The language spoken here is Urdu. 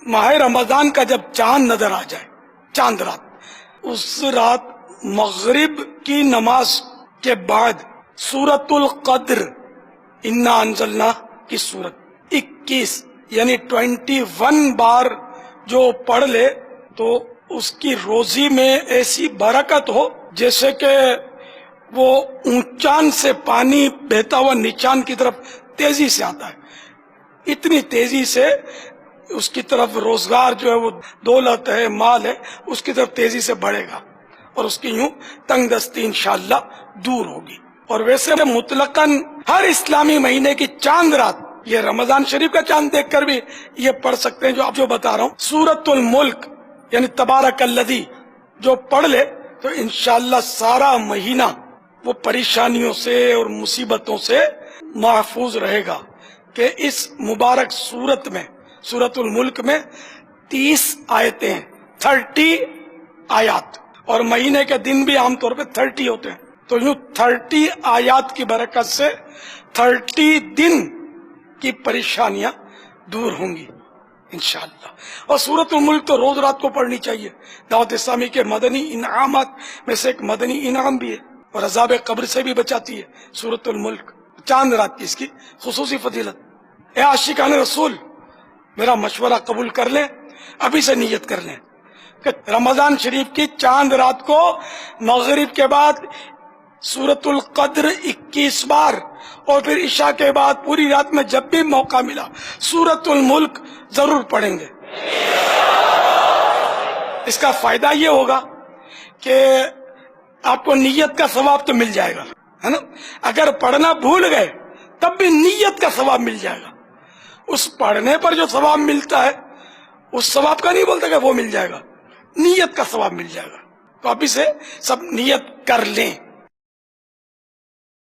ماہ رمضان کا جب چاند نظر آ جائے، چاند رات، اس رات مغرب کی نماز کے بعد سورۃ القدر انا انزلنا کی سورت 21 یعنی 21 بار جو پڑھ لے تو اس کی روزی میں ایسی برکت ہو جیسے کہ وہ اونچان سے پانی بہتا ہوا نیچان کی طرف تیزی سے آتا ہے، اتنی تیزی سے اس کی طرف روزگار جو ہے وہ دولت ہے، مال ہے، اس کی طرف تیزی سے بڑھے گا اور اس کی یوں تنگ دستی انشاءاللہ دور ہوگی۔ اور ویسے مطلقاً ہر اسلامی مہینے کی چاند رات، یہ رمضان شریف کا چاند دیکھ کر بھی یہ پڑھ سکتے ہیں جو آپ جو بتا رہا ہوں، سورۃ الملک یعنی تبارک الذی جو پڑھ لے تو انشاءاللہ سارا مہینہ وہ پریشانیوں سے اور مصیبتوں سے محفوظ رہے گا۔ کہ اس مبارک سورت میں، سورۃ الملک میں 30 آیتیں ہیں، 30 آیات، اور مہینے کے دن بھی عام طور پہ 30 ہوتے ہیں، تو یوں 30 آیات کی برکت سے 30 دن کی پریشانیاں دور ہوں گی انشاءاللہ۔ اور سورۃ الملک تو روز رات کو پڑھنی چاہیے، دعوت اسلامی کے مدنی انعامات میں سے ایک مدنی انعام بھی ہے، اور عذاب قبر سے بھی بچاتی ہے سورۃ الملک، چاند رات کی اس کی خصوصی فضیلت۔ اے عاشقان رسول، میرا مشورہ قبول کر لیں، ابھی سے نیت کر لیں کہ رمضان شریف کی چاند رات کو مغرب کے بعد سورۃ القدر 21 بار، اور پھر عشاء کے بعد پوری رات میں جب بھی موقع ملا سورۃ الملک ضرور پڑھیں گے۔ اس کا فائدہ یہ ہوگا کہ آپ کو نیت کا ثواب تو مل جائے گا، ہے نا؟ اگر پڑھنا بھول گئے تب بھی نیت کا ثواب مل جائے گا۔ اس پڑھنے پر جو ثواب ملتا ہے اس ثواب کا نہیں بولتا کہ وہ مل جائے گا، نیت کا ثواب مل جائے گا۔ تو ابھی سے سب نیت کر لیں۔